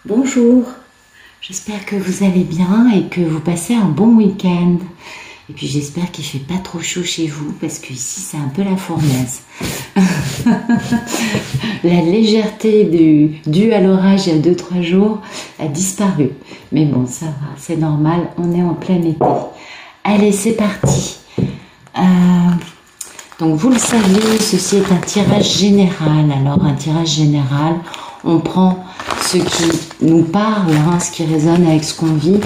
Bonjour, j'espère que vous allez bien et que vous passez un bon week-end. Et puis j'espère qu'il ne fait pas trop chaud chez vous parce que ici c'est un peu la fournaise. La légèreté due à l'orage il y a 2-3 jours a disparu. Mais bon, ça va, c'est normal, on est en plein été. Allez, c'est parti. Donc vous le savez, ceci est un tirage général. Alors un tirage général, on prend ce qui nous parle, ce qui résonne avec ce qu'on vit,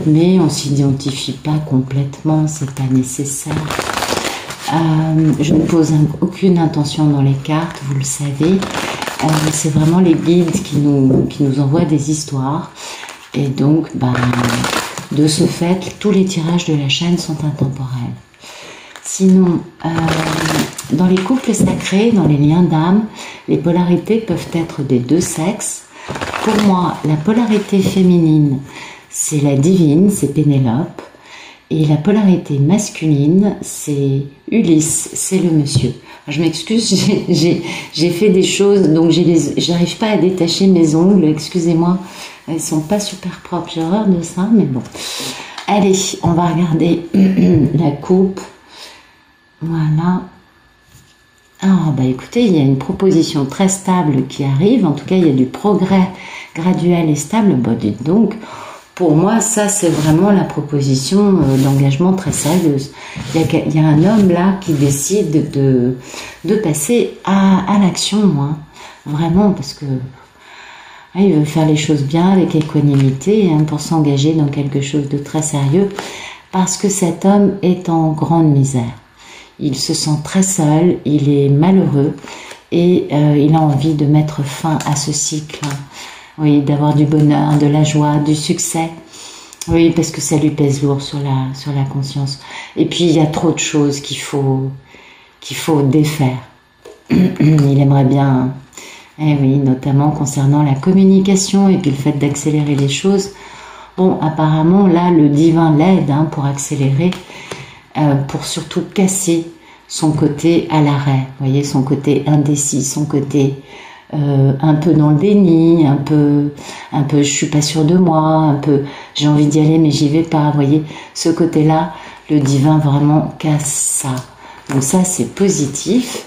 mais on ne s'identifie pas complètement, c'est pas nécessaire. Je ne pose aucune intention dans les cartes, vous le savez. C'est vraiment les guides qui nous envoient des histoires. Et donc, de ce fait, tous les tirages de la chaîne sont intemporels. Sinon, dans les couples sacrés, dans les liens d'âme, les polarités peuvent être des deux sexes. Pour moi, la polarité féminine, c'est la divine, c'est Pénélope. Et la polarité masculine, c'est Ulysse, c'est le monsieur. Je m'excuse, j'ai fait des choses, donc j'arrive pas à détacher mes ongles, excusez-moi, elles sont pas super propres, j'ai horreur de ça, mais bon. Allez, on va regarder la coupe. Voilà. Ah, écoutez, il y a une proposition très stable qui arrive. En tout cas, il y a du progrès graduel et stable. Dites donc, pour moi, ça, c'est vraiment la proposition d'engagement très sérieuse. Il y a un homme là qui décide de passer à l'action, vraiment, parce que il veut faire les choses bien, avec équanimité, pour s'engager dans quelque chose de très sérieux, parce que cet homme est en grande misère. Il se sent très seul, il est malheureux et il a envie de mettre fin à ce cycle. Oui, d'avoir du bonheur, de la joie, du succès. Oui, parce que ça lui pèse lourd sur la conscience. Et puis il y a trop de choses qu'il faut défaire. Il aimerait bien, oui, notamment concernant la communication et puis le fait d'accélérer les choses. Bon, apparemment là, le divin l'aide pour accélérer. Pour surtout casser son côté à l'arrêt, vous voyez, son côté indécis, son côté un peu dans le déni, un peu je suis pas sûre de moi, un peu j'ai envie d'y aller mais j'y vais pas, vous voyez, ce côté-là, le divin vraiment casse ça. Donc ça c'est positif.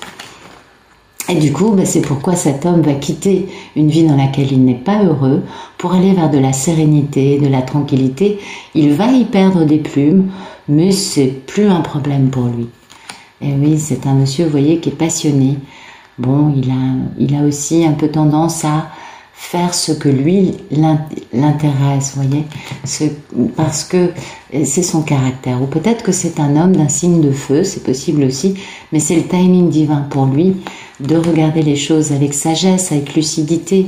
Et du coup, c'est pourquoi cet homme va quitter une vie dans laquelle il n'est pas heureux pour aller vers de la sérénité, de la tranquillité. Il va y perdre des plumes, mais c'est plus un problème pour lui. Et oui, c'est un monsieur, vous voyez, qui est passionné. Bon, il a aussi un peu tendance à faire ce que lui l'intéresse, vous voyez, parce que c'est son caractère. Ou peut-être que c'est un homme d'un signe de feu, c'est possible aussi, mais c'est le timing divin pour lui de regarder les choses avec sagesse, avec lucidité,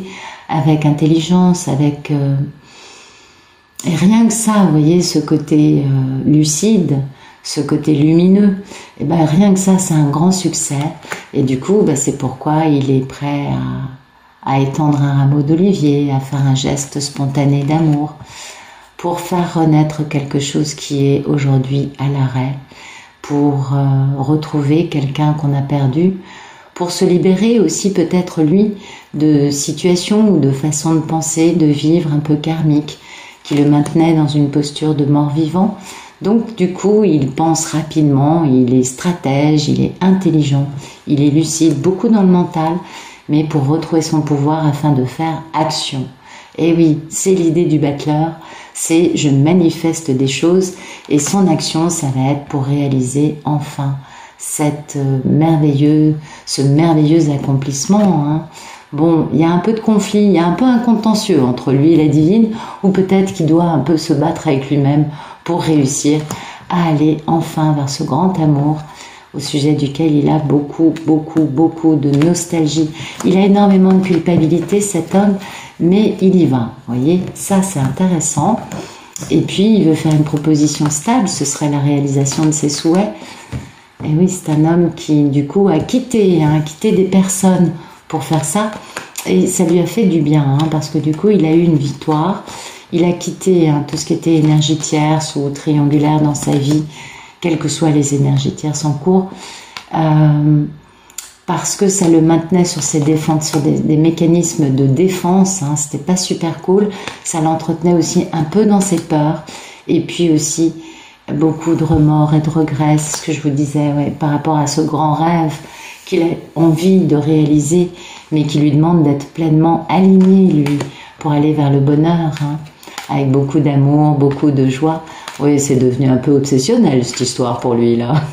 avec intelligence, avec... Et rien que ça, vous voyez, ce côté lucide, ce côté lumineux, et rien que ça, c'est un grand succès. Et du coup, c'est pourquoi il est prêt à étendre un rameau d'olivier, à faire un geste spontané d'amour, pour faire renaître quelque chose qui est aujourd'hui à l'arrêt, pour retrouver quelqu'un qu'on a perdu, pour se libérer aussi peut-être lui de situations ou de façons de penser, de vivre un peu karmiques, qui le maintenaient dans une posture de mort-vivant. Donc du coup, il pense rapidement, il est stratège, il est intelligent, il est lucide, beaucoup dans le mental, mais pour retrouver son pouvoir afin de faire action. Et oui, c'est l'idée du battleur, c'est je manifeste des choses et son action, ça va être pour réaliser enfin ce merveilleux accomplissement. Bon, il y a un peu de conflit, il y a un peu un contentieux entre lui et la divine, ou peut-être qu'il doit un peu se battre avec lui-même pour réussir à aller enfin vers ce grand amour au sujet duquel il a beaucoup de nostalgie. Il a énormément de culpabilité, cet homme, mais il y va. Vous voyez, ça c'est intéressant. Et puis, il veut faire une proposition stable, ce serait la réalisation de ses souhaits. Et oui, c'est un homme qui, du coup, a quitté des personnes pour faire ça. Et ça lui a fait du bien, parce que du coup, il a eu une victoire. Il a quitté tout ce qui était énergie tierce ou triangulaire dans sa vie, quelles que soient les énergies tierces en cours, parce que ça le maintenait sur ses défenses, sur des mécanismes de défense, hein, c'était pas super cool, ça l'entretenait aussi un peu dans ses peurs, et puis aussi beaucoup de remords et de regrets, c'est ce que je vous disais, ouais, par rapport à ce grand rêve qu'il a envie de réaliser, mais qui lui demande d'être pleinement aligné, lui, pour aller vers le bonheur, hein, avec beaucoup d'amour, beaucoup de joie. Oui, c'est devenu un peu obsessionnel, cette histoire, pour lui, là.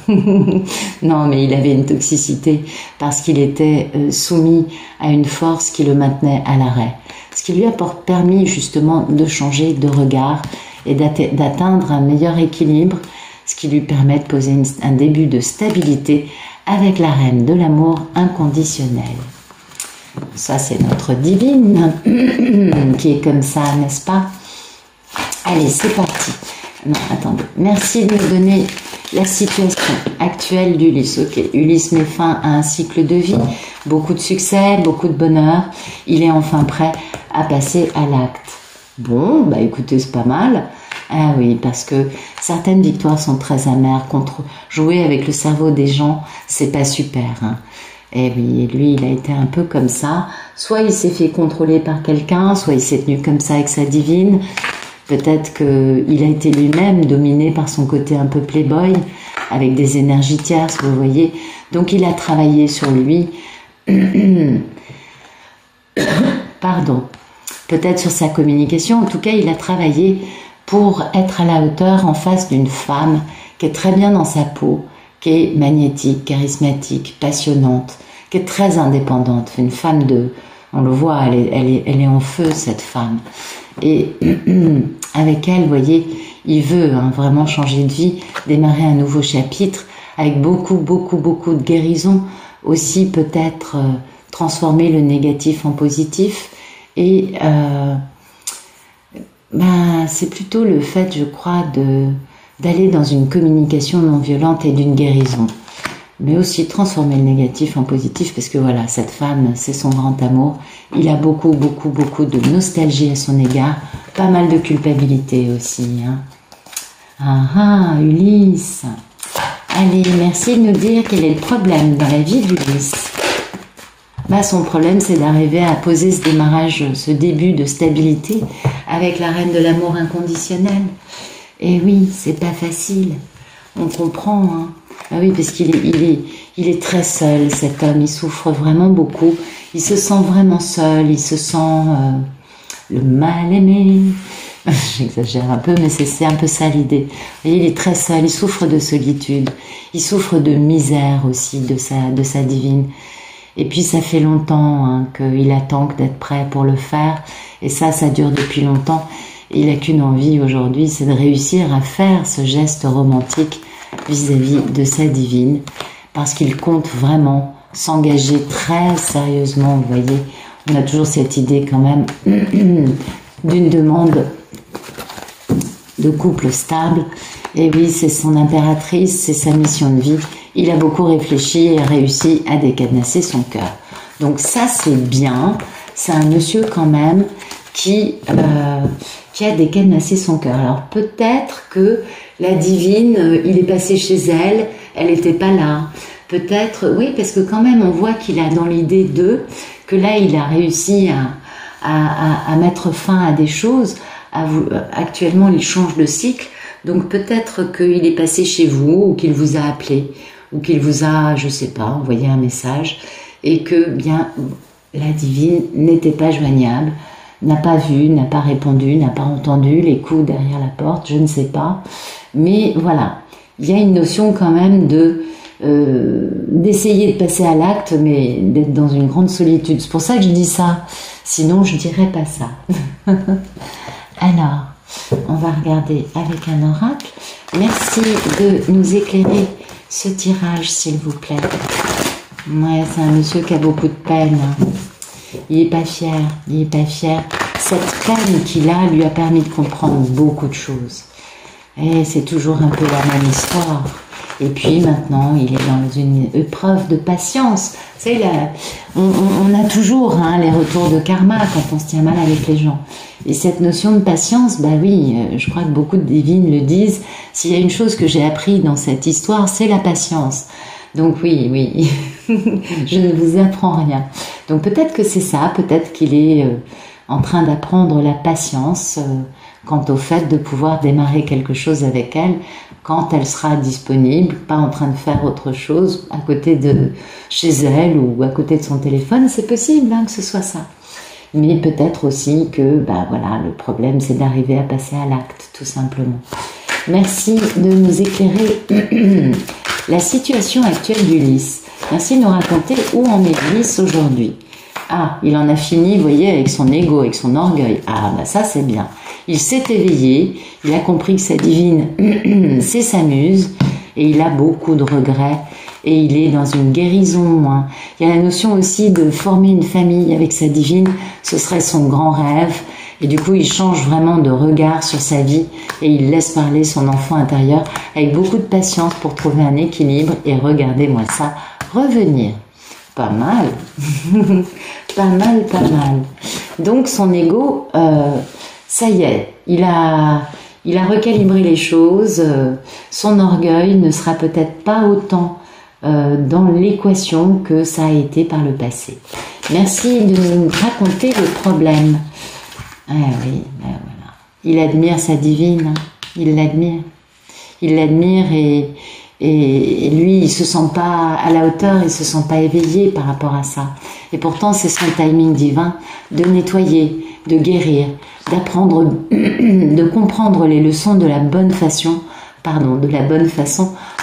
Non, mais il avait une toxicité parce qu'il était soumis à une force qui le maintenait à l'arrêt. Ce qui lui a permis, justement, de changer de regard et d'atteindre un meilleur équilibre, ce qui lui permet de poser un début de stabilité avec la reine de l'amour inconditionnel. Ça, c'est notre divine qui est comme ça, n'est-ce pas? Allez, c'est parti. Non, attendez. Merci de me donner la situation actuelle d'Ulysse. Ok, Ulysse met fin à un cycle de vie, beaucoup de succès, beaucoup de bonheur. Il est enfin prêt à passer à l'acte. Bon, bah écoutez, c'est pas mal. Ah oui, parce que certaines victoires sont très amères. Jouer avec le cerveau des gens, c'est pas super, hein. Et oui, et lui, il a été un peu comme ça. Soit il s'est fait contrôler par quelqu'un, soit il s'est tenu comme ça avec sa divine. Peut-être qu'il a été lui-même dominé par son côté un peu playboy, avec des énergies tierces, vous voyez. Donc il a travaillé sur lui. Pardon. Peut-être sur sa communication. En tout cas, il a travaillé pour être à la hauteur en face d'une femme qui est très bien dans sa peau, qui est magnétique, charismatique, passionnante, qui est très indépendante. Une femme on le voit, elle est en feu, cette femme. Et avec elle, vous voyez, il veut vraiment changer de vie, démarrer un nouveau chapitre avec beaucoup de guérison. Aussi peut-être transformer le négatif en positif. Et c'est plutôt le fait, je crois, d'aller dans une communication non violente et d'une guérison. Mais aussi transformer le négatif en positif, parce que voilà, cette femme, c'est son grand amour. Il a beaucoup de nostalgie à son égard, pas mal de culpabilité aussi, hein. Ah, Ulysse. Allez, merci de nous dire quel est le problème dans la vie d'Ulysse. Son problème, c'est d'arriver à poser ce démarrage, ce début de stabilité avec la reine de l'amour inconditionnel. Et oui, c'est pas facile. On comprend, hein. Ah oui, parce qu'il est très seul, cet homme. Il souffre vraiment beaucoup. Il se sent vraiment seul. Il se sent le mal aimé. J'exagère un peu, mais c'est un peu ça l'idée. Vous voyez, il est très seul. Il souffre de solitude. Il souffre de misère aussi de sa divine. Et puis ça fait longtemps qu'il attend d'être prêt pour le faire. Et ça dure depuis longtemps. Et il n'a qu'une envie aujourd'hui, c'est de réussir à faire ce geste romantique vis-à-vis de sa divine. Parce qu'il compte vraiment s'engager très sérieusement, vous voyez. On a toujours cette idée quand même d'une demande de couple stable. Et oui, c'est son impératrice, c'est sa mission de vie. Il a beaucoup réfléchi et a réussi à décadenasser son cœur. Donc ça, c'est bien. C'est un monsieur quand même qui a décadenassé son cœur. Alors peut-être que la divine, il est passé chez elle, elle n'était pas là. Peut-être, oui, parce que quand même on voit qu'il a dans l'idée d'eux, que là il a réussi à mettre fin à des choses. Actuellement il change de cycle. Donc peut-être qu'il est passé chez vous, ou qu'il vous a appelé, ou qu'il vous a, je sais pas, envoyé un message, et que bien la divine n'était pas joignable, n'a pas vu, n'a pas répondu, n'a pas entendu les coups derrière la porte, je ne sais pas. Mais voilà, il y a une notion quand même d'essayer de passer à l'acte, mais d'être dans une grande solitude. C'est pour ça que je dis ça, sinon je dirais pas ça. Alors, on va regarder avec un oracle. Merci de nous éclairer ce tirage, s'il vous plaît. Ouais, c'est un monsieur qui a beaucoup de peine. Il n'est pas fier, il n'est pas fier. Cette peine qu'il a lui a permis de comprendre beaucoup de choses. Et c'est toujours un peu la même histoire. Et puis maintenant, il est dans une épreuve de patience. Vous savez, on a toujours les retours de karma quand on se tient mal avec les gens. Et cette notion de patience, bah oui, je crois que beaucoup de divines le disent. S'il y a une chose que j'ai appris dans cette histoire, c'est la patience. Donc oui, Je ne vous apprends rien. Donc peut-être que c'est ça, peut-être qu'il est en train d'apprendre la patience quant au fait de pouvoir démarrer quelque chose avec elle quand elle sera disponible, pas en train de faire autre chose à côté de chez elle ou à côté de son téléphone. C'est possible que ce soit ça. Mais peut-être aussi que voilà, le problème c'est d'arriver à passer à l'acte, tout simplement. Merci de nous éclairer la situation actuelle d'Ulysse. Merci de nous raconter où en est Ulysse aujourd'hui. Ah, il en a fini, vous voyez, avec son ego, avec son orgueil. Ah, ça c'est bien. Il s'est éveillé, il a compris que sa divine, c'est sa muse, et il a beaucoup de regrets, et il est dans une guérison. Il y a la notion aussi de former une famille avec sa divine, ce serait son grand rêve, et du coup il change vraiment de regard sur sa vie, et il laisse parler son enfant intérieur avec beaucoup de patience pour trouver un équilibre, et regardez-moi ça, revenir. Pas mal, pas mal, pas mal. Donc son ego, ça y est, il a recalibré les choses, son orgueil ne sera peut-être pas autant dans l'équation que ça a été par le passé. Merci de nous raconter le problème. Ah oui, voilà. Il admire sa divine, il l'admire et lui, il se sent pas à la hauteur, il se sent pas éveillé par rapport à ça. Et pourtant, c'est son timing divin de nettoyer, de guérir, d'apprendre, de comprendre les leçons de la bonne façon,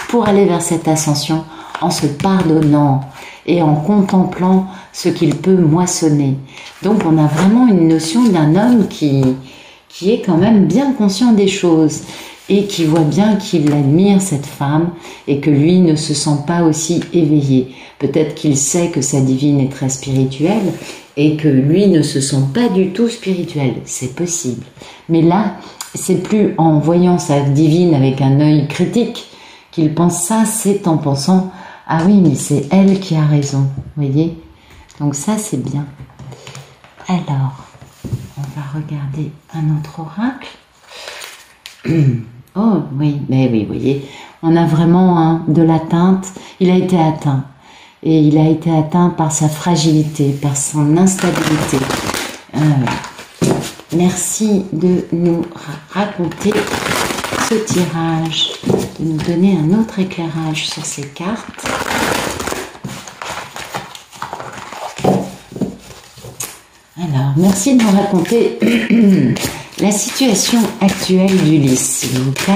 pour aller vers cette ascension en se pardonnant et en contemplant ce qu'il peut moissonner. Donc, on a vraiment une notion d'un homme qui est quand même bien conscient des choses et qui voit bien qu'il admire cette femme et que lui ne se sent pas aussi éveillé. Peut-être qu'il sait que sa divine est très spirituelle et que lui ne se sent pas du tout spirituel. C'est possible. Mais là, c'est plus en voyant sa divine avec un œil critique qu'il pense ça, c'est en pensant « Ah oui, mais c'est elle qui a raison. » Vous voyez? Donc ça, c'est bien. Alors, on va regarder un autre oracle. Oh oui, mais oui, vous voyez, on a vraiment de l'atteinte. Il a été atteint. Et il a été atteint par sa fragilité, par son instabilité. Merci de nous raconter ce tirage, de nous donner un autre éclairage sur ces cartes. Alors, merci de nous raconter la situation actuelle d'Ulysse, s'il vous plaît.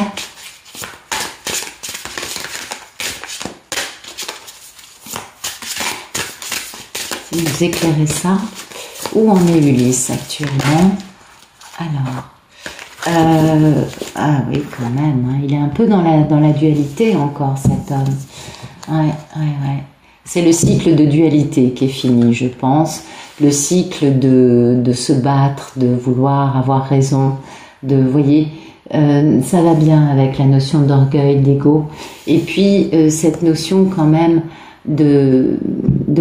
Si vous éclairez ça, où en est Ulysse actuellement? Alors, ah oui, quand même, il est un peu dans la dualité encore, cet homme. Ouais. C'est le cycle de dualité qui est fini, je pense. Le cycle de se battre, de vouloir avoir raison, vous voyez, ça va bien avec la notion d'orgueil, d'ego. Et puis, cette notion quand même de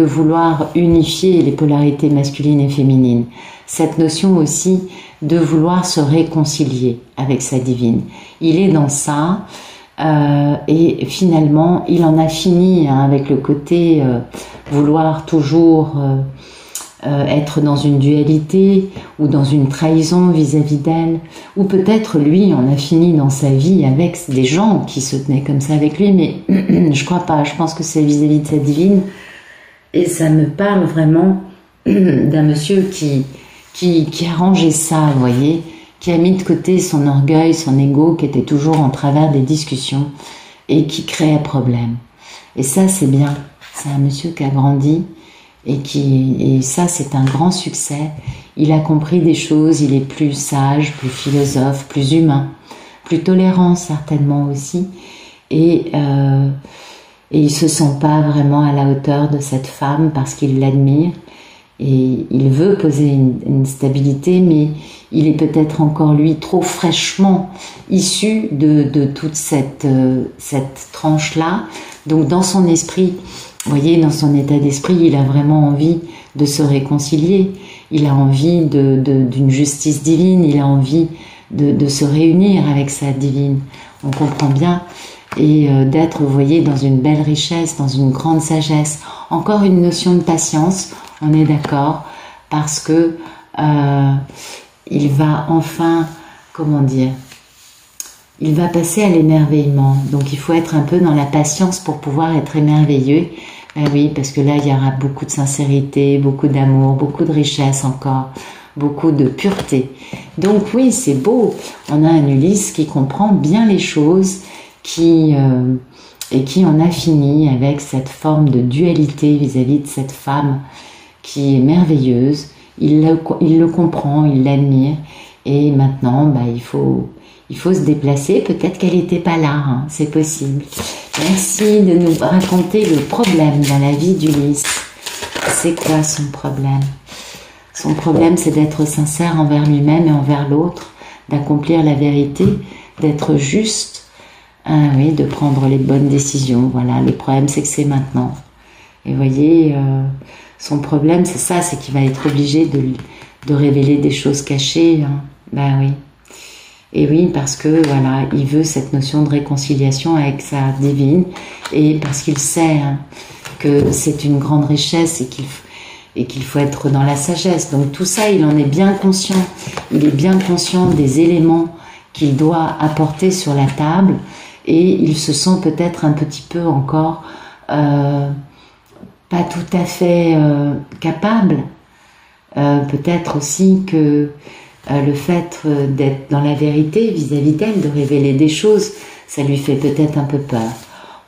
vouloir unifier les polarités masculines et féminines. Cette notion aussi de vouloir se réconcilier avec sa divine. Il est dans ça. Et finalement, il en a fini avec le côté vouloir toujours être dans une dualité ou dans une trahison vis-à-vis d'elle, ou peut-être lui en a fini dans sa vie avec des gens qui se tenaient comme ça avec lui, mais je crois pas, je pense que c'est vis-à-vis de sa divine, et ça me parle vraiment d'un monsieur qui a rangé ça, vous voyez, qui a mis de côté son orgueil, son ego, qui était toujours en travers des discussions et qui créait problème. Et ça, c'est bien. C'est un monsieur qui a grandi et ça, c'est un grand succès. Il a compris des choses, il est plus sage, plus philosophe, plus humain, plus tolérant certainement aussi. Et il se sent pas vraiment à la hauteur de cette femme parce qu'il l'admire. Et il veut poser une stabilité, mais il est peut-être encore lui trop fraîchement issu de toute cette tranche-là. Donc dans son esprit, vous voyez, dans son état d'esprit, il a vraiment envie de se réconcilier. Il a envie d'une justice divine, il a envie de se réunir avec sa divine. On comprend bien et d'être, vous voyez, dans une belle richesse, dans une grande sagesse. Encore une notion de patience, on est d'accord, parce que il va enfin, comment dire, il va passer à l'émerveillement. Donc il faut être un peu dans la patience pour pouvoir être émerveillé. Ben oui, parce que là, il y aura beaucoup de sincérité, beaucoup d'amour, beaucoup de richesse encore, beaucoup de pureté. Donc oui, c'est beau. On a un Ulysse qui comprend bien les choses, et qui en a fini avec cette forme de dualité vis-à-vis de cette femme qui est merveilleuse. Il le comprend, il l'admire, et maintenant, bah, il faut se déplacer. Peut-être qu'elle n'était pas là, hein, c'est possible. Merci de nous raconter le problème dans la vie d'Ulysse. C'est quoi son problème? Son problème, c'est d'être sincère envers lui-même et envers l'autre, d'accomplir la vérité, d'être juste, ah oui, de prendre les bonnes décisions. Voilà, le problème, c'est que c'est maintenant. Et vous voyez, son problème, c'est ça, c'est qu'il va être obligé de révéler des choses cachées. Hein. Ben oui. Et oui, parce que voilà, il veut cette notion de réconciliation avec sa divine, et parce qu'il sait, hein, que c'est une grande richesse et qu'il faut être dans la sagesse. Donc tout ça, il en est bien conscient. Il est bien conscient des éléments qu'il doit apporter sur la table, et il se sent peut-être un petit peu encore pas tout à fait capable. Peut-être aussi que le fait d'être dans la vérité vis-à-vis d'elle, de révéler des choses, ça lui fait peut-être un peu peur.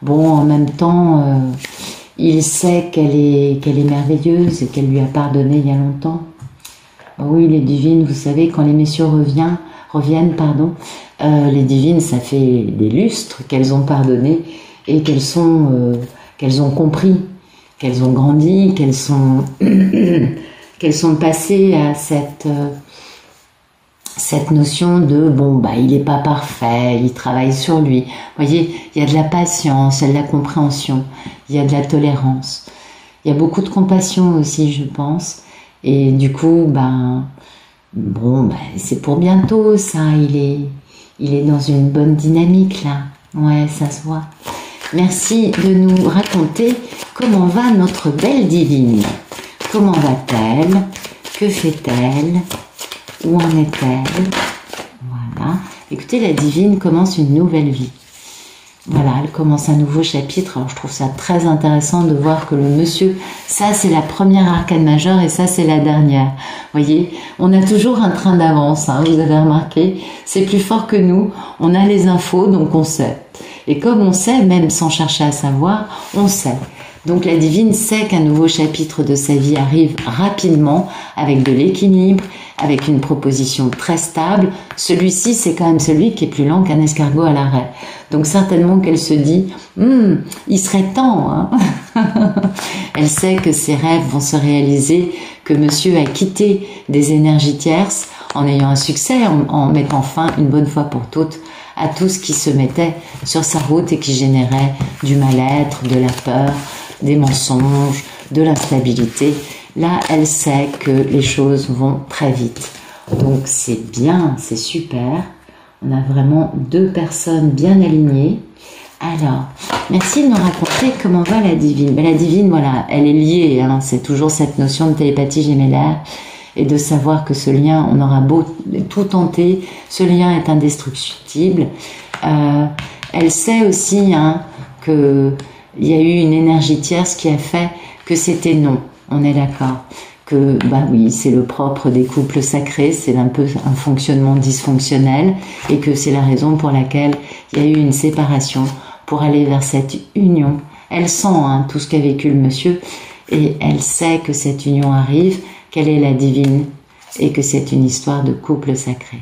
Bon, en même temps, il sait qu'elle est merveilleuse et qu'elle lui a pardonné il y a longtemps. Oui, les divines, vous savez, quand les messieurs reviennent, les divines, ça fait des lustres qu'elles ont pardonné et qu'elles ont compris, qu'elles ont grandi, qu'elles sont passées à cette notion de bon, bah, il n'est pas parfait, il travaille sur lui. Vous voyez, il y a de la patience, il y a de la compréhension, il y a de la tolérance. Il y a beaucoup de compassion aussi, je pense. Et du coup, ben, bon, ben, c'est pour bientôt, ça. Il est dans une bonne dynamique, là. Ouais, ça se voit. Merci de nous raconter comment va notre belle divine. Comment va-t-elle? Que fait-elle? Où en est-elle? Voilà. Écoutez, la divine commence une nouvelle vie. Voilà, elle commence un nouveau chapitre. Alors, je trouve ça très intéressant de voir que le monsieur, ça, c'est la première arcane majeure et ça, c'est la dernière. Vous voyez, on a toujours un train d'avance, hein, vous avez remarqué. C'est plus fort que nous. On a les infos, donc on sait. Et comme on sait, même sans chercher à savoir, on sait. Donc la divine sait qu'un nouveau chapitre de sa vie arrive rapidement, avec de l'équilibre, avec une proposition très stable. Celui-ci, c'est quand même celui qui est plus lent qu'un escargot à l'arrêt. Donc certainement qu'elle se dit il serait temps. Hein. Elle sait que ses rêves vont se réaliser, que monsieur a quitté des énergies tierces en ayant un succès, en mettant fin une bonne fois pour toutes à tout ce qui se mettait sur sa route et qui générait du mal-être, de la peur, des mensonges, de l'instabilité. Là, elle sait que les choses vont très vite. Donc c'est bien, c'est super. On a vraiment deux personnes bien alignées. Alors, merci de nous raconter comment va la divine. Mais la divine, voilà, elle est liée. Hein, c'est toujours cette notion de télépathie gémellaire et de savoir que ce lien, on aura beau tout tenter, ce lien est indestructible. Elle sait aussi qu'il y a eu une énergie tierce qui a fait que c'était non. On est d'accord que, bah oui, c'est le propre des couples sacrés, c'est un peu un fonctionnement dysfonctionnel et que c'est la raison pour laquelle il y a eu une séparation pour aller vers cette union. Elle sent tout ce qu'a vécu le monsieur et elle sait que cette union arrive, qu'elle est la divine et que c'est une histoire de couple sacré.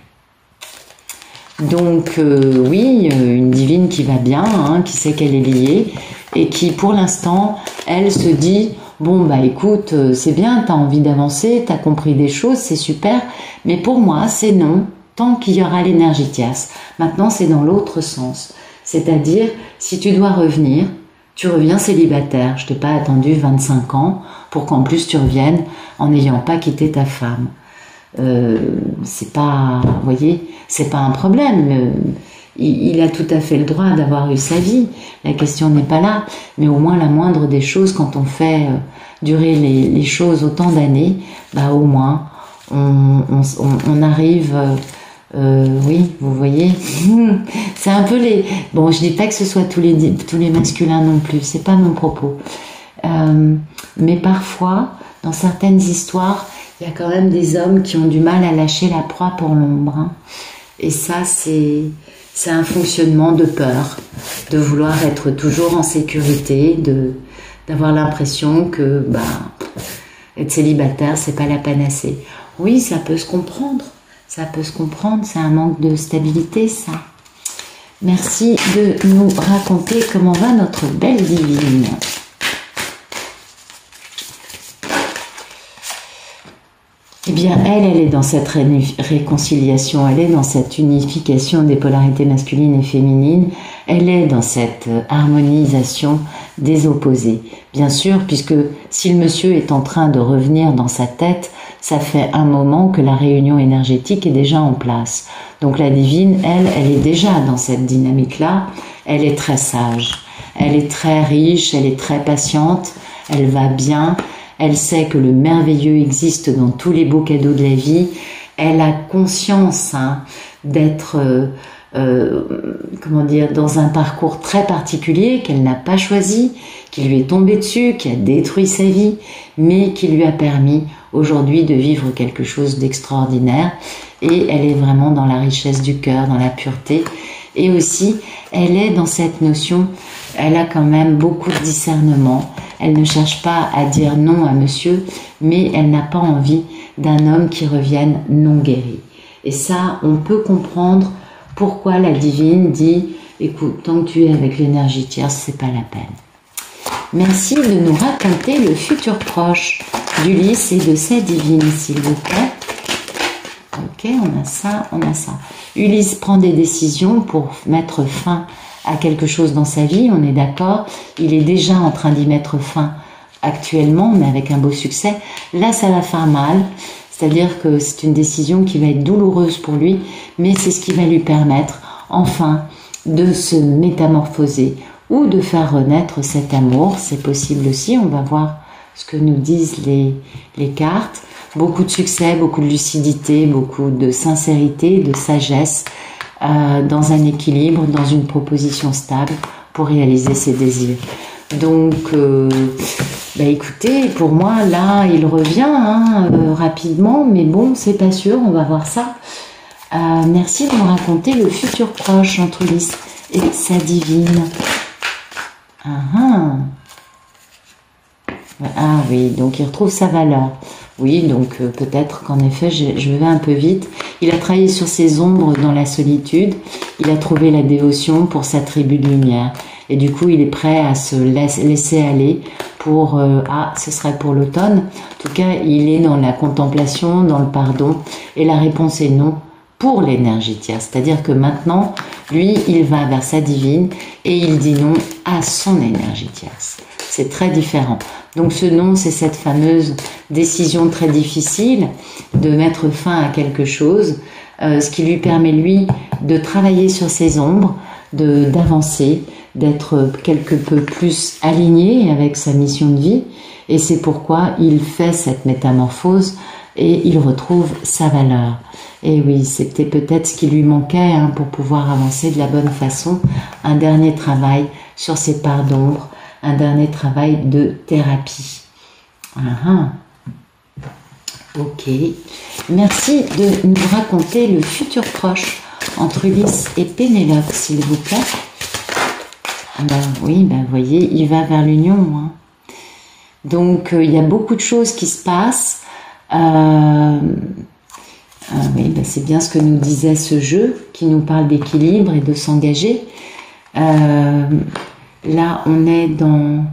Donc oui, une divine qui va bien, qui sait qu'elle est liée et qui pour l'instant, elle se dit bon bah écoute, c'est bien, t'as envie d'avancer, t'as compris des choses, c'est super, mais pour moi c'est non, tant qu'il y aura l'énergie tierce. Maintenant c'est dans l'autre sens, c'est-à-dire si tu dois revenir, tu reviens célibataire, je t'ai pas attendu 25 ans pour qu'en plus tu reviennes en n'ayant pas quitté ta femme. C'est pas, vous voyez, c'est pas un problème. il a tout à fait le droit d'avoir eu sa vie. La question n'est pas là, mais au moins la moindre des choses, quand on fait durer les choses autant d'années, bah au moins on arrive. Oui, vous voyez, c'est un peu les. Bon, je dis pas que ce soit tous les masculins non plus, c'est pas mon propos. Mais parfois, dans certaines histoires, il y a quand même des hommes qui ont du mal à lâcher la proie pour l'ombre. Hein. Et ça, c'est un fonctionnement de peur, de vouloir être toujours en sécurité, d'avoir l'impression que être célibataire, c'est pas la panacée. Oui, ça peut se comprendre. Ça peut se comprendre, c'est un manque de stabilité, ça. Merci de nous raconter comment va notre belle divine. Eh bien, elle est dans cette réconciliation, elle est dans cette unification des polarités masculines et féminines, elle est dans cette harmonisation des opposés. Bien sûr, puisque si le monsieur est en train de revenir dans sa tête, ça fait un moment que la réunion énergétique est déjà en place. Donc la divine, elle est déjà dans cette dynamique-là, elle est très sage, elle est très riche, elle est très patiente, elle va bien. Elle sait que le merveilleux existe dans tous les beaux cadeaux de la vie. Elle a conscience d'être, dans un parcours très particulier qu'elle n'a pas choisi, qui lui est tombé dessus, qui a détruit sa vie, mais qui lui a permis aujourd'hui de vivre quelque chose d'extraordinaire. Et elle est vraiment dans la richesse du cœur, dans la pureté. Et aussi, elle est dans cette notion, elle a quand même beaucoup de discernement. Elle ne cherche pas à dire non à monsieur, mais elle n'a pas envie d'un homme qui revienne non guéri. Et ça, on peut comprendre pourquoi la divine dit « Écoute, tant que tu es avec l'énergie tierce, c'est pas la peine. » Merci de nous raconter le futur proche d'Ulysse et de sa divine, s'il vous plaît. Ok, on a ça, on a ça. Ulysse prend des décisions pour mettre fin à quelque chose dans sa vie, on est d'accord. Il est déjà en train d'y mettre fin actuellement, mais avec un beau succès. Là, ça va faire mal. C'est-à-dire que c'est une décision qui va être douloureuse pour lui, mais c'est ce qui va lui permettre, enfin, de se métamorphoser ou de faire renaître cet amour. C'est possible aussi, on va voir ce que nous disent les cartes. Beaucoup de succès, beaucoup de lucidité, beaucoup de sincérité, de sagesse, dans un équilibre, dans une proposition stable pour réaliser ses désirs. Donc, écoutez, pour moi, là, il revient rapidement, mais bon, c'est pas sûr, on va voir ça. Merci de me raconter le futur proche entre Ulysse et sa divine. Ah oui, donc il retrouve sa valeur. Oui, donc peut-être qu'en effet, je vais un peu vite. Il a travaillé sur ses ombres dans la solitude. Il a trouvé la dévotion pour sa tribu de lumière. Et du coup, il est prêt à se laisser aller pour... ce serait pour l'automne. En tout cas, il est dans la contemplation, dans le pardon. Et la réponse est non pour l'énergie tierce. C'est-à-dire que maintenant, lui, il va vers sa divine et il dit non à son énergie tierce. C'est très différent. Donc ce non, c'est cette fameuse décision très difficile de mettre fin à quelque chose, ce qui lui permet, lui, de travailler sur ses ombres, d'avancer, d'être quelque peu plus aligné avec sa mission de vie. Et c'est pourquoi il fait cette métamorphose et il retrouve sa valeur. Et oui, c'était peut-être ce qui lui manquait pour pouvoir avancer de la bonne façon. Un dernier travail sur ses parts d'ombre, un dernier travail de thérapie. Ok. Merci de nous raconter le futur proche entre Ulysse et Pénélope, s'il vous plaît. Oui, vous voyez, il va vers l'union. Donc, il y a beaucoup de choses qui se passent. Oui, c'est bien ce que nous disait ce jeu, qui nous parle d'équilibre et de s'engager. Là, on est dans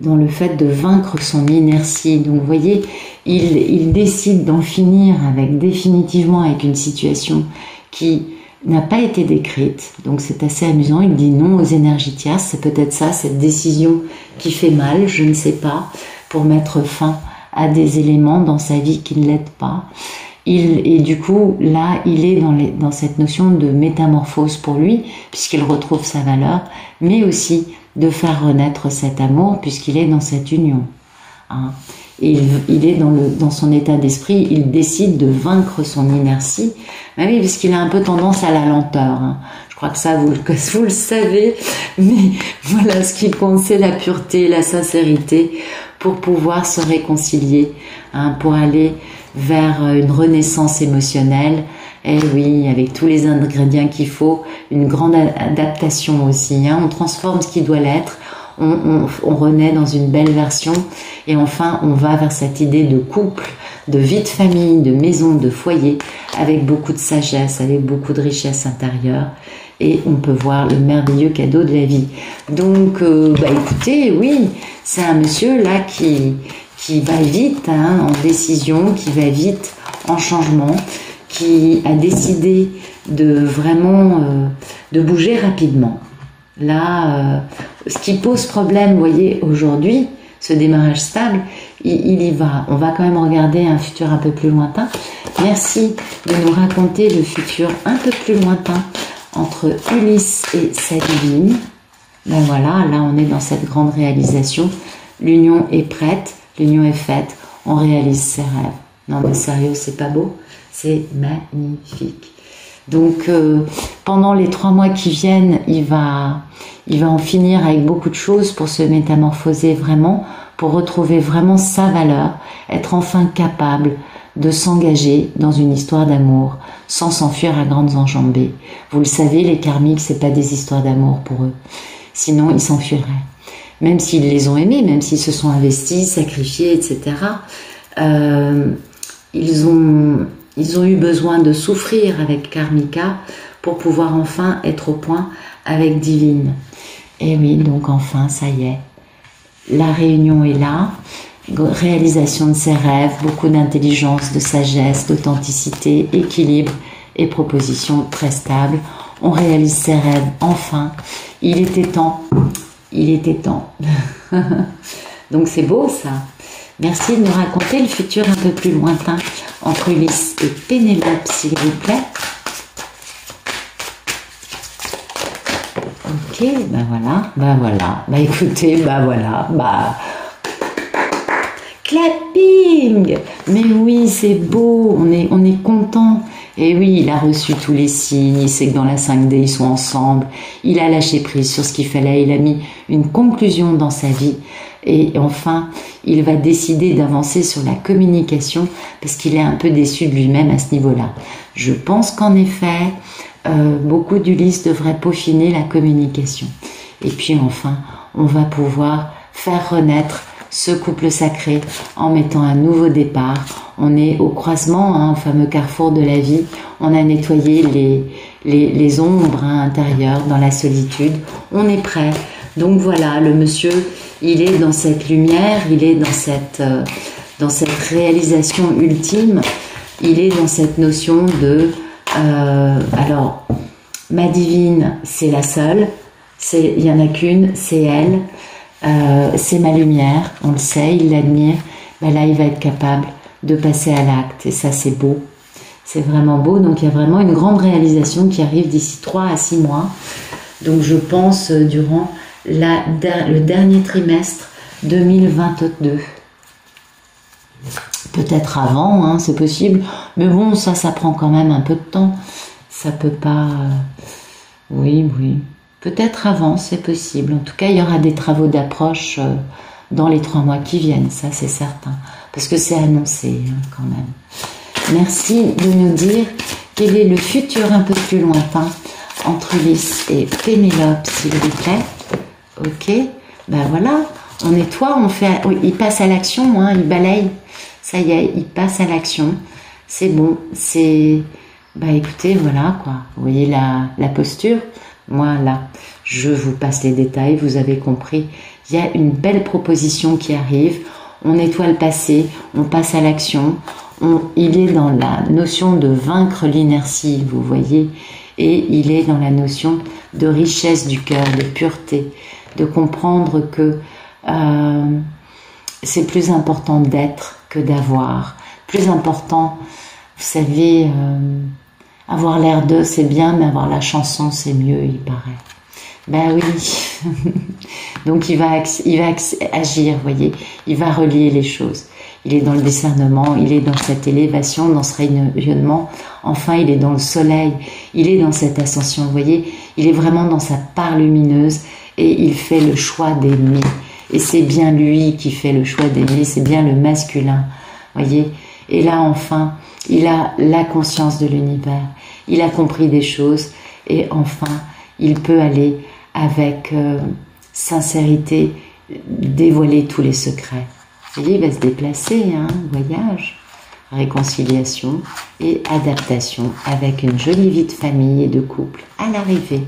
le fait de vaincre son inertie. Donc, vous voyez, il décide d'en finir définitivement avec une situation qui n'a pas été décrite. Donc, c'est assez amusant. Il dit non aux énergies tierces. C'est peut-être ça, cette décision qui fait mal, je ne sais pas, pour mettre fin à des éléments dans sa vie qui ne l'aident pas. Et du coup, là, il est dans cette notion de métamorphose pour lui, puisqu'il retrouve sa valeur, mais aussi de faire renaître cet amour, puisqu'il est dans cette union. Hein. Et il est dans son état d'esprit, il décide de vaincre son inertie, oui, puisqu'il a un peu tendance à la lenteur. Hein. Je crois que ça, vous le savez, mais voilà, ce qui compte, c'est la pureté, la sincérité, pour pouvoir se réconcilier, hein, pour aller vers une renaissance émotionnelle, et oui, avec tous les ingrédients qu'il faut, une grande adaptation aussi, hein, on transforme ce qui doit l'être, on renaît dans une belle version, et enfin on va vers cette idée de couple, de vie de famille, de maison, de foyer, avec beaucoup de sagesse, avec beaucoup de richesse intérieure, et on peut voir le merveilleux cadeau de la vie. Donc, écoutez, oui, c'est un monsieur là qui va vite, hein, en décision, qui va vite en changement, qui a décidé de vraiment de bouger rapidement. Là, ce qui pose problème, vous voyez, aujourd'hui, ce démarrage stable, il y va. On va quand même regarder un futur un peu plus lointain. Merci de nous raconter le futur un peu plus lointain entre Ulysse et sa divine. Ben voilà, là on est dans cette grande réalisation. L'union est prête, l'union est faite, on réalise ses rêves. Non mais sérieux, c'est pas beau? C'est magnifique. Donc pendant les 3 mois qui viennent, il va en finir avec beaucoup de choses pour se métamorphoser vraiment, pour retrouver vraiment sa valeur, être enfin capable de s'engager dans une histoire d'amour sans s'enfuir à grandes enjambées. Vous le savez, les karmiques, c'est pas des histoires d'amour pour eux. Sinon, ils s'enfuiraient. Même s'ils les ont aimés, même s'ils se sont investis, sacrifiés, etc. Ils ont eu besoin de souffrir avec Karmika pour pouvoir enfin être au point avec Divine. Et oui, donc enfin, ça y est. La réunion est là. Réalisation de ses rêves, beaucoup d'intelligence, de sagesse, d'authenticité, équilibre et proposition très stable. On réalise ses rêves, enfin. Il était temps. Il était temps. Donc c'est beau ça. Merci de nous raconter le futur un peu plus lointain entre Ulysse et Pénélope, s'il vous plaît. Ok, voilà. Écoutez, voilà. Clapping! Mais oui, c'est beau, on est content. Et oui, il a reçu tous les signes, il sait que dans la 5D, ils sont ensemble. Il a lâché prise sur ce qu'il fallait, il a mis une conclusion dans sa vie. Et enfin, il va décider d'avancer sur la communication parce qu'il est un peu déçu de lui-même à ce niveau-là. Je pense qu'en effet, beaucoup d'Ulysse devraient peaufiner la communication. Et puis enfin, on va pouvoir faire renaître ce couple sacré en mettant un nouveau départ. On est au croisement, hein, au fameux carrefour de la vie. On a nettoyé les ombres intérieures dans la solitude. On est prêt. Donc voilà, le monsieur, il est dans cette lumière, il est dans cette réalisation ultime. Il est dans cette notion de... alors, ma divine, c'est la seule. Il n'y en a qu'une, c'est elle. C'est ma lumière, on le sait, il l'admire. Ben là, il va être capable de passer à l'acte. Et ça, c'est beau. C'est vraiment beau. Donc, il y a vraiment une grande réalisation qui arrive d'ici 3 à 6 mois. Donc, je pense durant le dernier trimestre 2022. Peut-être avant, hein, c'est possible. Mais bon, ça prend quand même un peu de temps. Ça peut pas... Oui. Peut-être avant, c'est possible. En tout cas, il y aura des travaux d'approche dans les 3 mois qui viennent, ça c'est certain. Parce que c'est annoncé hein, quand même. Merci de nous dire quel est le futur un peu plus lointain entre Ulysse et Pénélope, s'il vous plaît. Ok, ben voilà, on nettoie, on fait... Oui, il passe à l'action, hein, il balaye. Ça y est, il passe à l'action. C'est bon, c'est... Bah écoutez, voilà quoi. Vous voyez la posture? Moi, là, je vous passe les détails, vous avez compris. Il y a une belle proposition qui arrive. On nettoie le passé, on passe à l'action. Il est dans la notion de vaincre l'inertie, vous voyez. Et il est dans la notion de richesse du cœur, de pureté, de comprendre que c'est plus important d'être que d'avoir. Plus important Vous savez, avoir l'air d'eux, c'est bien, mais avoir la chanson, c'est mieux, il paraît. Ben oui. Donc il va agir, vous voyez. Il va relier les choses. Il est dans le discernement, il est dans cette élévation, dans ce rayonnement. Enfin, il est dans le soleil, il est dans cette ascension, vous voyez. Il est vraiment dans sa part lumineuse et il fait le choix d'aimer. Et c'est bien lui qui fait le choix d'aimer, c'est bien le masculin, vous voyez. Et là, enfin, il a la conscience de l'univers. Il a compris des choses et enfin, il peut aller avec sincérité dévoiler tous les secrets. Vous voyez, il va se déplacer, hein, voyage, réconciliation et adaptation avec une jolie vie de famille et de couple à l'arrivée.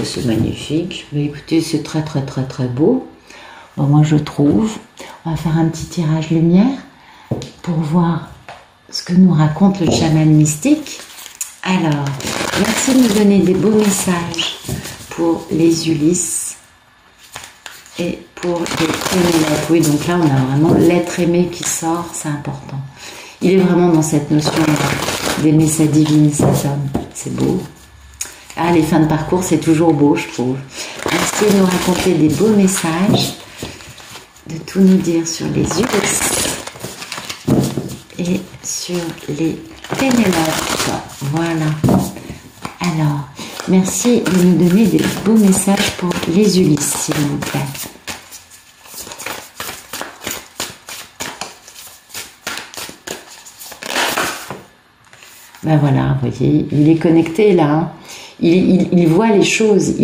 C'est magnifique. Mais écoutez, c'est très très très très beau. Bon, moi je trouve. On va faire un petit tirage lumière pour voir ce que nous raconte le chaman mystique. Alors, merci de nous donner des beaux messages pour les Ulysses et pour les Pénélope. Oui, donc là, on a vraiment l'être aimé qui sort, c'est important. Il est vraiment dans cette notion d'aimer sa divine, cet homme. C'est beau. Ah, les fins de parcours, c'est toujours beau, je trouve. Merci de nous raconter des beaux messages, de tout nous dire sur les Ulysses et sur les Pénélope. Voilà. Alors, merci de nous donner des beaux messages pour les Ulysses, s'il vous plaît. Ben voilà, vous voyez, il est connecté là. Hein. Il voit les choses.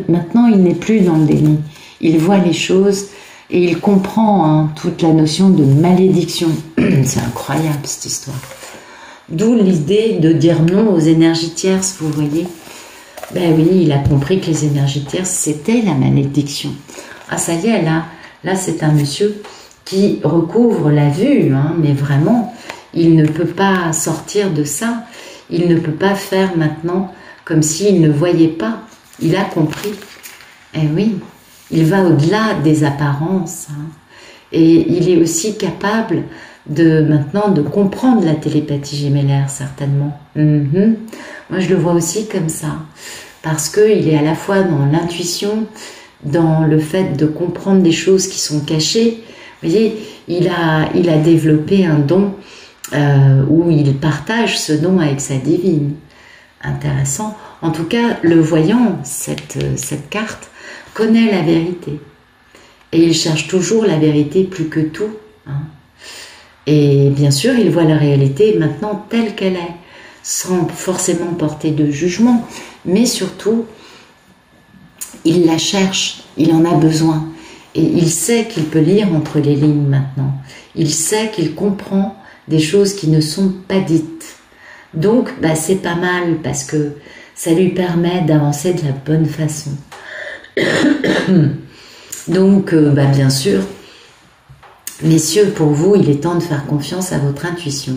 Maintenant, il n'est plus dans le déni. Il voit les choses et il comprend hein, toute la notion de malédiction. C'est incroyable cette histoire. D'où l'idée de dire non aux énergies tierces, vous voyez. Ben oui, il a compris que les énergies tierces, c'était la malédiction. Ah ça y est, là c'est un monsieur qui recouvre la vue, hein, mais vraiment, il ne peut pas sortir de ça. Il ne peut pas faire maintenant comme s'il ne voyait pas. Il a compris. Eh oui, il va au-delà des apparences. Hein, et il est aussi capable maintenant de comprendre la télépathie gémellaire, certainement. Moi, je le vois aussi comme ça. Parce qu'il est à la fois dans l'intuition, dans le fait de comprendre des choses qui sont cachées. Vous voyez, il a développé un don où il partage ce don avec sa divine. Intéressant. En tout cas, le voyant, cette carte, connaît la vérité. Et il cherche toujours la vérité plus que tout. Hein. Et bien sûr, il voit la réalité maintenant telle qu'elle est, sans forcément porter de jugement, mais surtout, il la cherche, il en a besoin. Et il sait qu'il peut lire entre les lignes maintenant. Il sait qu'il comprend des choses qui ne sont pas dites. Donc, bah, c'est pas mal parce que ça lui permet d'avancer de la bonne façon. Donc, bah, bien sûr, messieurs, pour vous, il est temps de faire confiance à votre intuition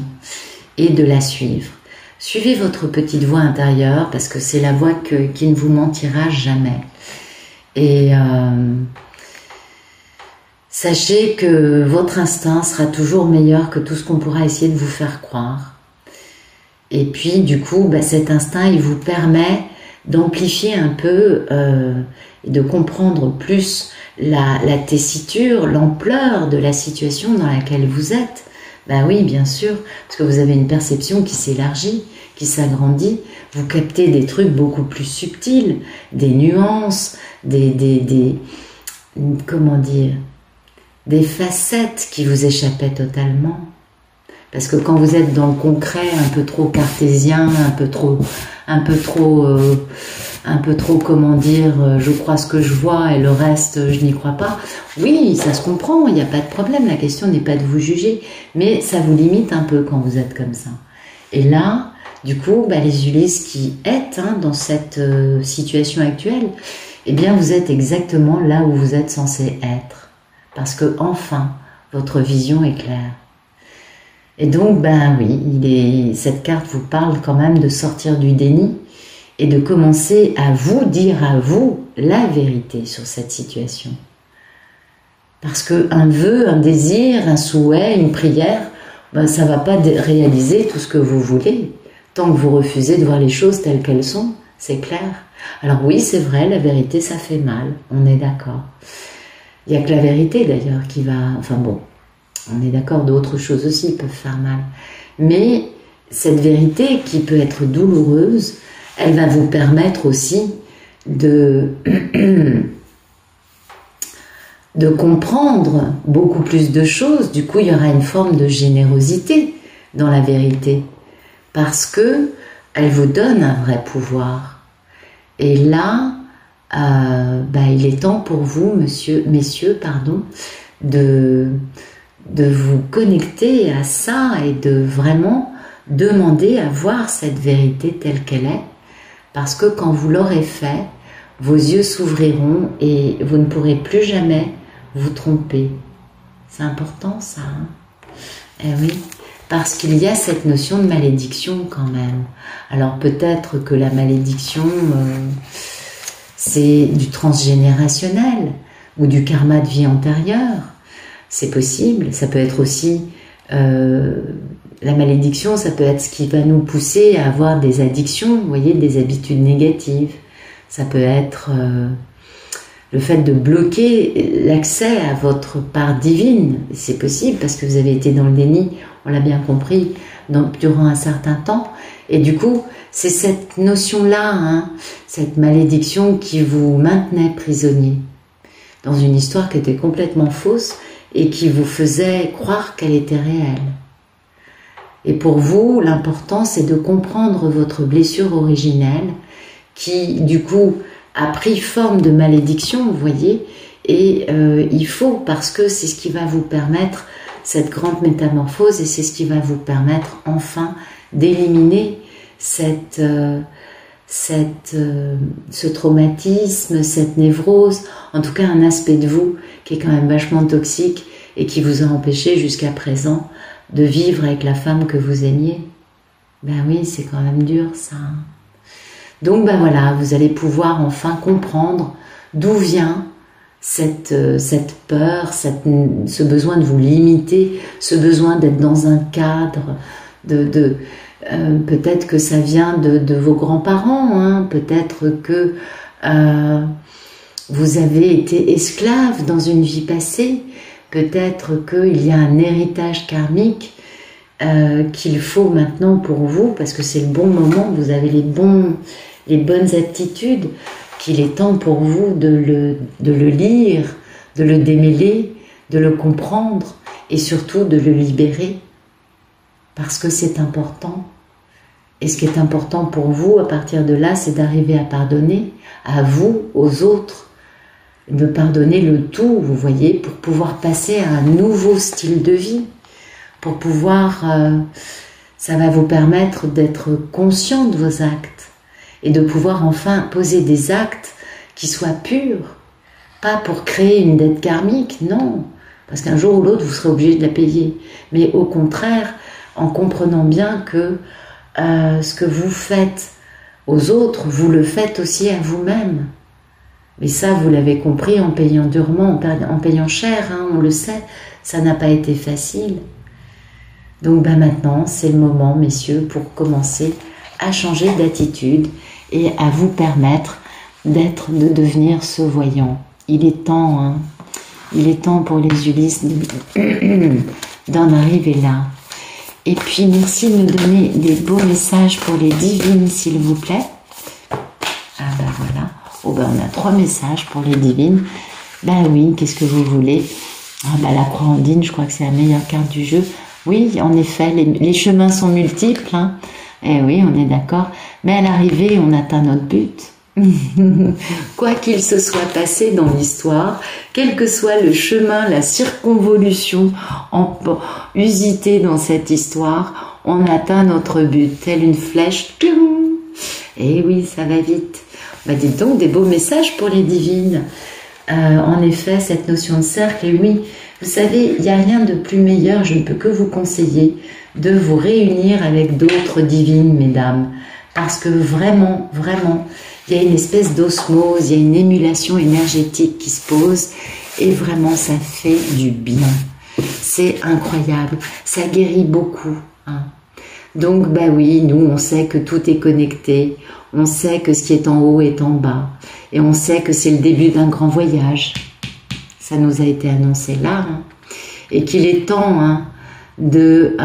et de la suivre. Suivez votre petite voix intérieure parce que c'est la voix qui ne vous mentira jamais. Et sachez que votre instinct sera toujours meilleur que tout ce qu'on pourra essayer de vous faire croire. Et puis, du coup, bah, cet instinct, il vous permet d'amplifier un peu et de comprendre plus la tessiture, l'ampleur de la situation dans laquelle vous êtes. Ben oui, bien sûr, parce que vous avez une perception qui s'élargit, qui s'agrandit. Vous captez des trucs beaucoup plus subtils, des nuances, comment dire, des facettes qui vous échappaient totalement. Parce que quand vous êtes dans le concret, un peu trop cartésien, un peu trop, comment dire, je crois ce que je vois et le reste, je n'y crois pas. Oui, ça se comprend, il n'y a pas de problème, la question n'est pas de vous juger, mais ça vous limite un peu quand vous êtes comme ça. Et là, du coup, bah, les Ulysses qui êtes dans cette situation actuelle, eh bien, vous êtes exactement là où vous êtes censé être. Parce que, enfin, votre vision est claire. Et donc, ben oui, cette carte vous parle quand même de sortir du déni et de commencer à vous dire à vous la vérité sur cette situation. Parce qu'un vœu, un désir, un souhait, une prière, ben, ça ne va pas réaliser tout ce que vous voulez, tant que vous refusez de voir les choses telles qu'elles sont, c'est clair. Alors oui, c'est vrai, la vérité, ça fait mal, on est d'accord. Il n'y a que la vérité d'ailleurs qui va... Enfin bon, on est d'accord, d'autres choses aussi peuvent faire mal. Mais cette vérité qui peut être douloureuse, elle va vous permettre aussi de comprendre beaucoup plus de choses. Du coup, il y aura une forme de générosité dans la vérité, parce que elle vous donne un vrai pouvoir. Et là, il est temps pour vous, messieurs, de vous connecter à ça et de vraiment demander à voir cette vérité telle qu'elle est, parce que quand vous l'aurez fait, vos yeux s'ouvriront et vous ne pourrez plus jamais vous tromper. C'est important ça, hein? Eh oui, parce qu'il y a cette notion de malédiction quand même. Alors peut-être que la malédiction, c'est du transgénérationnel ou du karma de vie antérieure. C'est possible. Ça peut être aussi... la malédiction, ça peut être ce qui va nous pousser à avoir des addictions, vous voyez, des habitudes négatives. Ça peut être le fait de bloquer l'accès à votre part divine. C'est possible parce que vous avez été dans le déni, on l'a bien compris, durant un certain temps. Et du coup, c'est cette notion-là, hein, cette malédiction qui vous maintenait prisonnier dans une histoire qui était complètement fausse et qui vous faisait croire qu'elle était réelle. Et pour vous, l'important, c'est de comprendre votre blessure originelle qui, du coup, a pris forme de malédiction, vous voyez, et il faut, parce que c'est ce qui va vous permettre cette grande métamorphose et c'est ce qui va vous permettre enfin d'éliminer ce traumatisme, cette névrose, en tout cas un aspect de vous qui est quand même vachement toxique et qui vous a empêché jusqu'à présent de vivre avec la femme que vous aimiez. Ben oui, c'est quand même dur ça. Donc ben voilà, vous allez pouvoir enfin comprendre d'où vient cette peur, ce besoin de vous limiter, ce besoin d'être dans un cadre, peut-être que ça vient de vos grands-parents, hein, peut-être que vous avez été esclave dans une vie passée, peut-être qu'il y a un héritage karmique qu'il faut maintenant pour vous, parce que c'est le bon moment, vous avez les bonnes aptitudes, qu'il est temps pour vous de le lire, de le démêler, de le comprendre et surtout de le libérer, parce que c'est important. Et ce qui est important pour vous à partir de là, c'est d'arriver à pardonner à vous, aux autres, de pardonner le tout, vous voyez, pour pouvoir passer à un nouveau style de vie, pour pouvoir, ça va vous permettre d'être conscient de vos actes et de pouvoir enfin poser des actes qui soient purs, pas pour créer une dette karmique, non, parce qu'un jour ou l'autre vous serez obligé de la payer, mais au contraire, en comprenant bien que ce que vous faites aux autres, vous le faites aussi à vous-même. Mais ça, vous l'avez compris en payant durement, en payant cher, hein, on le sait, ça n'a pas été facile. Donc maintenant, c'est le moment, messieurs, pour commencer à changer d'attitude et à vous permettre de devenir ce voyant. Il est temps, hein, il est temps pour les Ulysses d'en arriver là. Et puis, merci de me donner des beaux messages pour les divines, s'il vous plaît. Ah ben voilà. Oh ben on a 3 messages pour les divines. Ben oui, qu'est-ce que vous voulez? Ah ben la croix andine, je crois que c'est la meilleure carte du jeu. Oui, en effet, les chemins sont multiples, hein. Eh oui, on est d'accord. Mais à l'arrivée, on atteint notre but. Quoi qu'il se soit passé dans l'histoire, quel que soit le chemin, la circonvolution usitée dans cette histoire, on atteint notre but, telle une flèche. Et oui, ça va vite. Bah, dites donc, des beaux messages pour les divines. En effet, cette notion de cercle, et oui, vous savez, il n'y a rien de plus meilleur, je ne peux que vous conseiller de vous réunir avec d'autres divines, mesdames, parce que vraiment, vraiment, il y a une espèce d'osmose, il y a une émulation énergétique qui se pose, et vraiment, ça fait du bien. C'est incroyable, ça guérit beaucoup. Hein. Donc, bah oui, nous, on sait que tout est connecté, on sait que ce qui est en haut est en bas, et on sait que c'est le début d'un grand voyage. Ça nous a été annoncé là, hein. Et qu'il est temps hein, de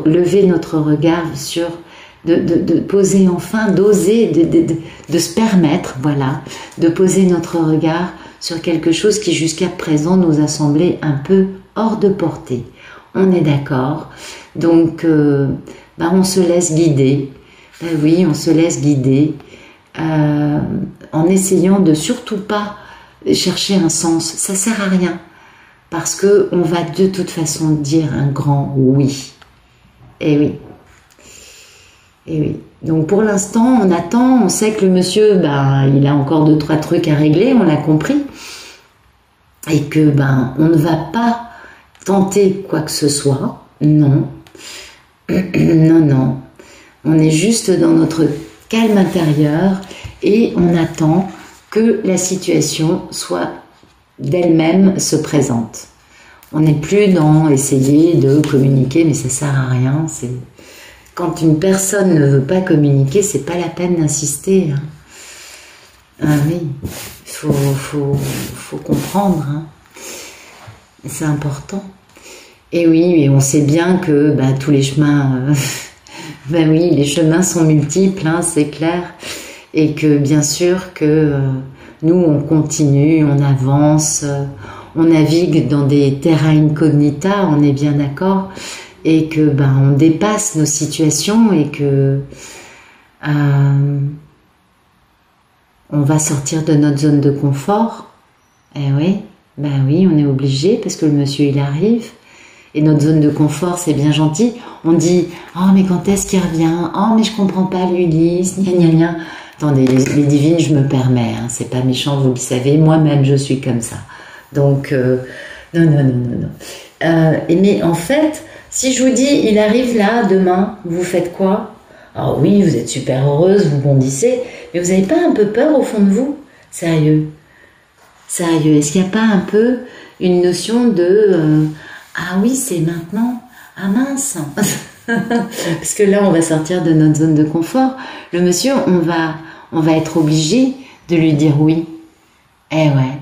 lever notre regard sur, de poser enfin, d'oser, de se permettre, voilà, de poser notre regard sur quelque chose qui jusqu'à présent nous a semblé un peu hors de portée. On est d'accord. Donc, on se laisse guider. Oui, on se laisse guider en essayant de surtout pas chercher un sens. Ça sert à rien parce que on va de toute façon dire un grand oui. Et oui. Et oui. Donc pour l'instant, on attend. On sait que le monsieur, il a encore 2-3 trucs à régler. On l'a compris. Et que on ne va pas tenter quoi que ce soit. Non. Non, non. On est juste dans notre calme intérieur et on attend que la situation soit d'elle-même se présente. On n'est plus dans essayer de communiquer, mais ça sert à rien. C'est quand une personne ne veut pas communiquer, c'est pas la peine d'insister. Hein. Ah oui, faut comprendre. Hein. C'est important. Et oui, et on sait bien que tous les chemins, oui, les chemins sont multiples, hein, c'est clair. Et que bien sûr que nous, on continue, on avance, on navigue dans des terra incognita, on est bien d'accord. Et que on dépasse nos situations et que on va sortir de notre zone de confort. Eh oui, oui, on est obligé parce que le monsieur il arrive. Et notre zone de confort, c'est bien gentil. On dit, oh mais quand est-ce qu'il revient? Oh mais je comprends pas l'Ulysse, gna gna gna. Attendez, les divines, je me permets, hein, c'est pas méchant, vous le savez, moi-même je suis comme ça. Donc, non. Mais en fait, si je vous dis, il arrive là, demain, vous faites quoi? Ah oui, vous êtes super heureuse, vous bondissez, mais vous n'avez pas un peu peur au fond de vous? Sérieux? Est-ce qu'il n'y a pas un peu une notion de... ah oui, c'est maintenant. Ah mince. Parce que là, on va sortir de notre zone de confort. Le monsieur, on va être obligé de lui dire oui. Eh ouais.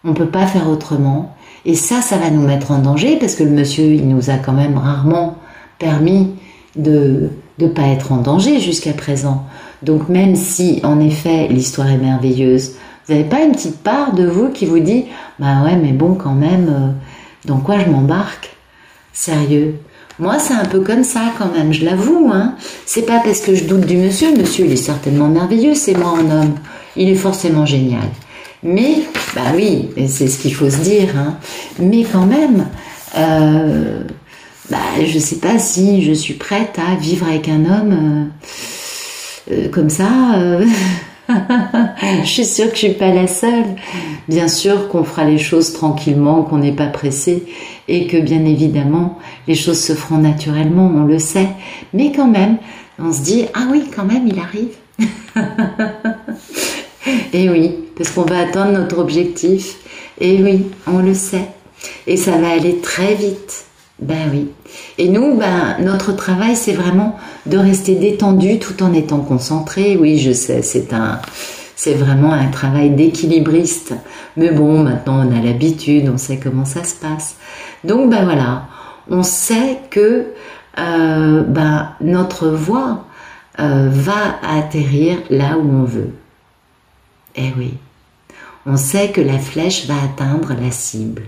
On peut pas faire autrement. Et ça va nous mettre en danger parce que le monsieur, il nous a quand même rarement permis de pas être en danger jusqu'à présent. Donc même si, en effet, l'histoire est merveilleuse, vous n'avez pas une petite part de vous qui vous dit « Bah ouais, mais bon, quand même... dans quoi je m'embarque? Sérieux? Moi, c'est un peu comme ça quand même, je l'avoue. Hein. C'est pas parce que je doute du monsieur. Le monsieur, il est certainement merveilleux, c'est moi en homme. Il est forcément génial. Mais, oui, c'est ce qu'il faut se dire. Hein. Mais quand même, je sais pas si je suis prête à vivre avec un homme comme ça. Je suis sûre que je suis pas la seule. Bien sûr qu'on fera les choses tranquillement, qu'on n'est pas pressé et que bien évidemment les choses se feront naturellement, on le sait. Mais quand même, on se dit ah oui, quand même, il arrive. Et oui, parce qu'on va atteindre notre objectif. Et oui, on le sait. Et ça va aller très vite. Oui. Et nous, notre travail, c'est vraiment de rester détendu tout en étant concentré. Oui, je sais, c'est vraiment un travail d'équilibriste. Mais bon, maintenant, on a l'habitude, on sait comment ça se passe. Donc, voilà, on sait que notre voie va atterrir là où on veut. Eh oui, on sait que la flèche va atteindre la cible.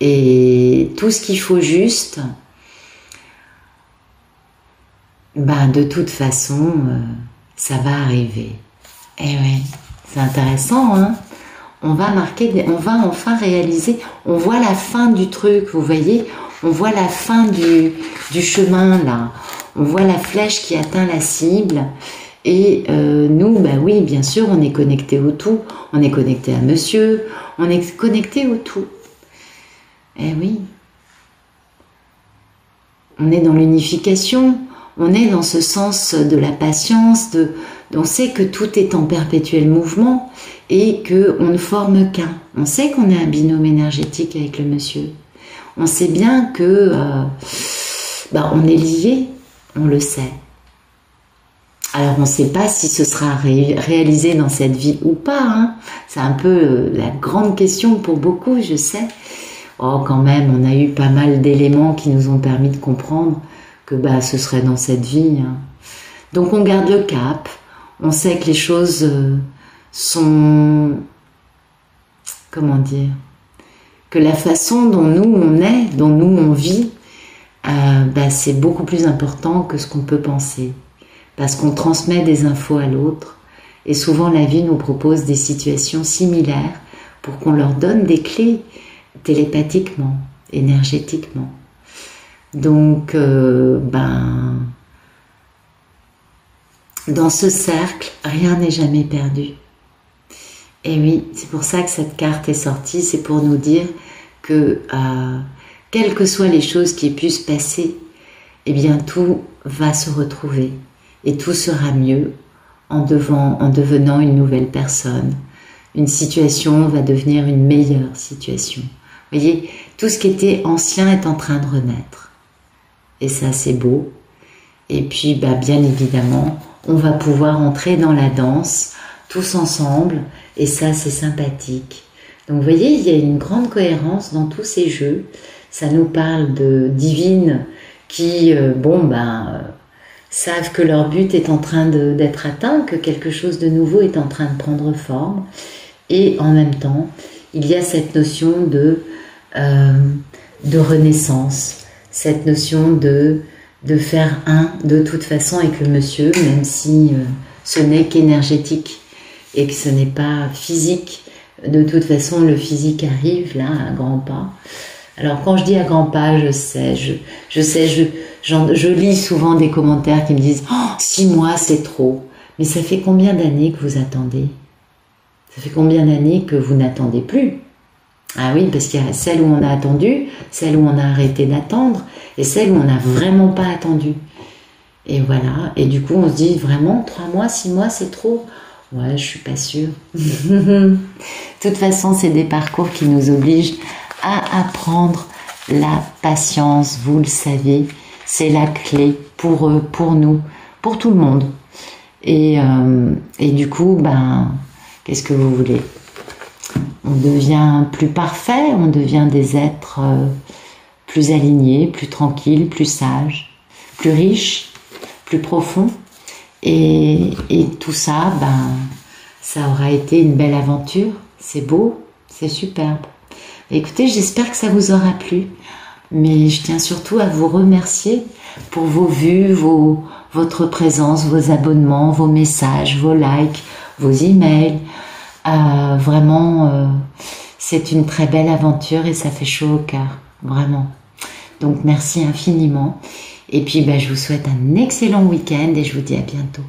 Et tout ce qu'il faut juste, de toute façon, ça va arriver. Eh oui, c'est intéressant, hein. On va enfin réaliser, on voit la fin du truc, vous voyez, on voit la fin du chemin, là. On voit la flèche qui atteint la cible. Et nous, oui, bien sûr, on est connecté au tout, on est connecté à monsieur, on est connecté au tout. Eh oui, on est dans l'unification, on est dans ce sens de la patience, on sait que tout est en perpétuel mouvement et qu'on ne forme qu'un. On sait qu'on est un binôme énergétique avec le monsieur. On sait bien que on est liés, on le sait. Alors on ne sait pas si ce sera réalisé dans cette vie ou pas. Hein. C'est un peu la grande question pour beaucoup, je sais. Oh, quand même, on a eu pas mal d'éléments qui nous ont permis de comprendre que ce serait dans cette vie. Hein. Donc on garde le cap. On sait que les choses sont... Comment dire? Que la façon dont nous on est, dont nous on vit, c'est beaucoup plus important que ce qu'on peut penser. Parce qu'on transmet des infos à l'autre. Et souvent la vie nous propose des situations similaires pour qu'on leur donne des clés télépathiquement, énergétiquement. Donc, dans ce cercle, rien n'est jamais perdu. Et oui, c'est pour ça que cette carte est sortie, c'est pour nous dire que, quelles que soient les choses qui puissent passer, eh bien tout va se retrouver et tout sera mieux en devenant une nouvelle personne. Une situation va devenir une meilleure situation. Vous voyez, tout ce qui était ancien est en train de renaître. Et ça, c'est beau. Et puis, bien évidemment, on va pouvoir entrer dans la danse tous ensemble. Et ça, c'est sympathique. Donc, vous voyez, il y a une grande cohérence dans tous ces jeux. Ça nous parle de divines qui, savent que leur but est en train d'être atteint, que quelque chose de nouveau est en train de prendre forme. Et en même temps, il y a cette notion de renaissance, cette notion de faire un de toute façon avec le monsieur, même si ce n'est qu'énergétique et que ce n'est pas physique. De toute façon, le physique arrive là à grands pas. Alors quand je dis à grands pas, je lis souvent des commentaires qui me disent « Oh, 6 mois, c'est trop ». Mais ça fait combien d'années que vous attendez? Ça fait combien d'années que vous n'attendez plus? Ah oui, parce qu'il y a celle où on a attendu, celle où on a arrêté d'attendre, et celle où on n'a vraiment pas attendu. Et voilà, et du coup on se dit vraiment 3 mois, 6 mois, c'est trop? Ouais, je suis pas sûre. De toute façon, c'est des parcours qui nous obligent à apprendre la patience, vous le savez, c'est la clé pour eux, pour nous, pour tout le monde. Et du coup, qu'est-ce que vous voulez? On devient plus parfait, on devient des êtres plus alignés, plus tranquilles, plus sages, plus riches, plus profonds. Et tout ça, ça aura été une belle aventure. C'est beau, c'est superbe. Écoutez, j'espère que ça vous aura plu. Mais je tiens surtout à vous remercier pour vos vues, votre présence, vos abonnements, vos messages, vos likes, vos emails. Vraiment, c'est une très belle aventure et ça fait chaud au cœur, vraiment. Donc merci infiniment. Et puis je vous souhaite un excellent week-end et je vous dis à bientôt.